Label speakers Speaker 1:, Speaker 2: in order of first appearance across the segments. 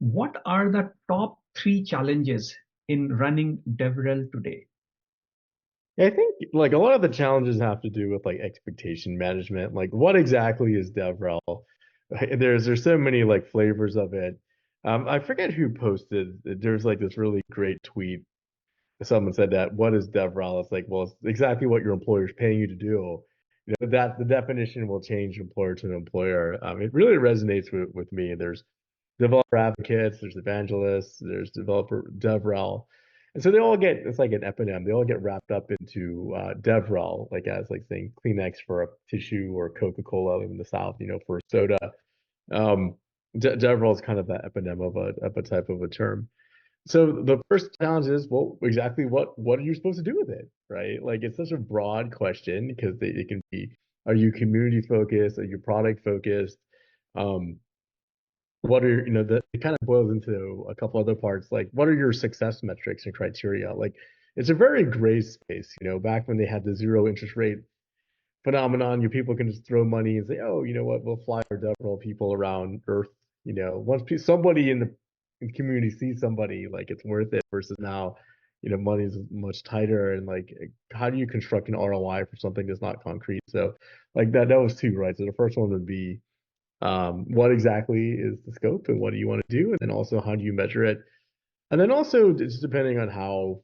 Speaker 1: What are the top three challenges in running DevRel today?
Speaker 2: Yeah, I think like a lot of the challenges have to do with like expectation management. Like what exactly is DevRel? Right? There's so many like flavors of it. I forget who posted. There's like this really great tweet. Someone said that what is DevRel? It's like, well, it's exactly what your employer is paying you to do. You know, that the definition will change employer to employer. It really resonates with me. There's developer advocates, there's evangelists, there's developer DevRel. And so they all get, it's like an eponym, they all get wrapped up into DevRel, like as like saying Kleenex for a tissue or Coca-Cola in the South, you know, for soda. Um, DevRel is kind of that eponym of a type of a term. So the first challenge is, well, exactly what are you supposed to do with it, right? Like it's such a broad question because it can be, are you community focused? Are you product focused? Um, what are you know that it kind of boils into a couple other parts like what are your success metrics and criteria like it's a very gray space, you know, back when they had the zero interest rate phenomenon, you people can just throw money and say, oh, you know what, we'll fly our several people around earth, you know, once somebody in the community sees somebody, like it's worth it versus now, you know, money is much tighter and like how do you construct an ROI for something that's not concrete? So like that was two, right? So the first one would be what exactly is the scope and what do you want to do? And then also how do you measure it? And then also it's depending on how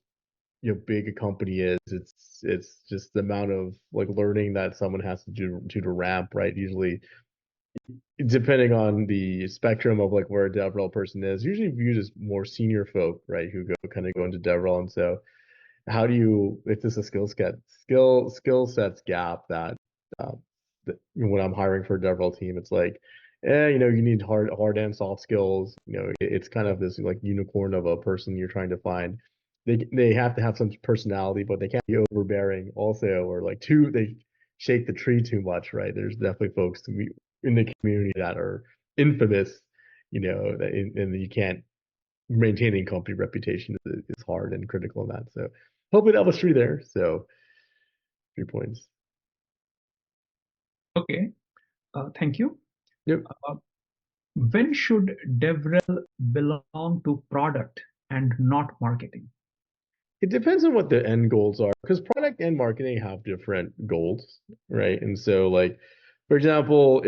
Speaker 2: you know big a company is, it's just the amount of like learning that someone has to do to ramp, right? Usually depending on the spectrum of like where a DevRel person is, usually viewed as more senior folk, right? Who go into DevRel. And so how do you it's just a skill sets gap uh, that when I'm hiring for a DevRel team, it's like, you know, you need hard and soft skills. You know, it's kind of this like unicorn of a person you're trying to find. They have to have some personality, but they can't be overbearing also, or like too they shake the tree too much, right? There's definitely folks in the community that are infamous, you know, and you can't maintaining company reputation is hard and critical in that. So hopefully that was true there. So 3 points.
Speaker 1: Okay, thank you.
Speaker 2: Yep.
Speaker 1: Uh, when should DevRel belong to product and not marketing?
Speaker 2: It depends on what the end goals are because product and marketing have different goals, right? And so like, for example,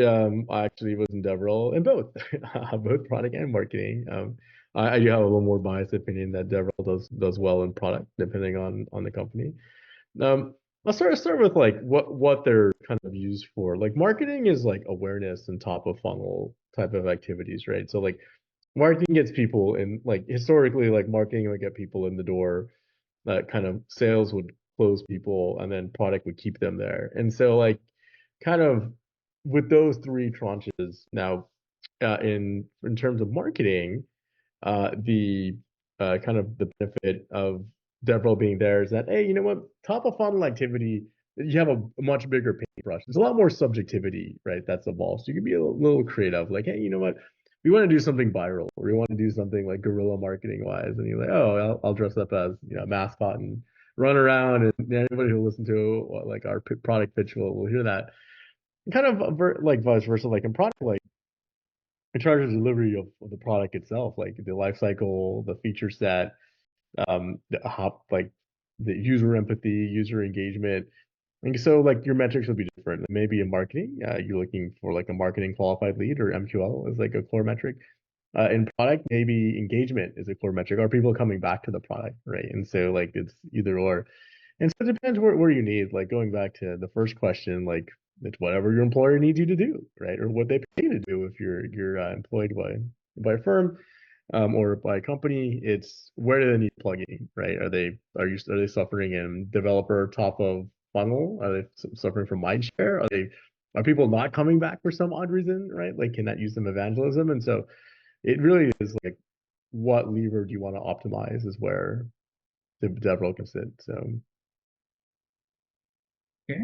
Speaker 2: I actually was in DevRel in both, both product and marketing. I do have a little more biased opinion that DevRel does well in product, depending on the company. Um, I'll start with like what they're kind of used for. Like marketing is like awareness and top of funnel type of activities, right? So like marketing gets people in like historically like marketing would get people in the door, that kind of sales would close people and then product would keep them there. And so like kind of with those three tranches now in terms of marketing, the kind of the benefit of DevRel being there is that, hey, you know what, top of funnel activity, you have a much bigger paintbrush. There's a lot more subjectivity, right? That's involved. So you can be a little creative, like, hey, you know what, we want to do something viral, or we want to do something like guerrilla marketing wise, and you're like, oh, I'll dress up as you know a mascot and run around, and anybody who listen to like our product pitch will hear that. Kind of like vice versa, like in product, like in charge of delivery of the product itself, like the life cycle, the feature set, like the user empathy, user engagement. And so like your metrics will be different. Maybe in marketing, you're looking for like a marketing qualified lead or MQL is like a core metric. In product, maybe engagement is a core metric. Are people coming back to the product, right? And so like it's either or. And so it depends where you need. Like going back to the first question, like it's whatever your employer needs you to do, right? Or what they pay you to do if you're employed by a firm or by a company. It's where do they need plugging, right? Are they suffering in developer top of funnel? Are they suffering from mind share? Are people not coming back for some odd reason, right? Like can that use some evangelism? And so it really is like what lever do you want to optimize is where the DevRel can sit. So
Speaker 1: Okay.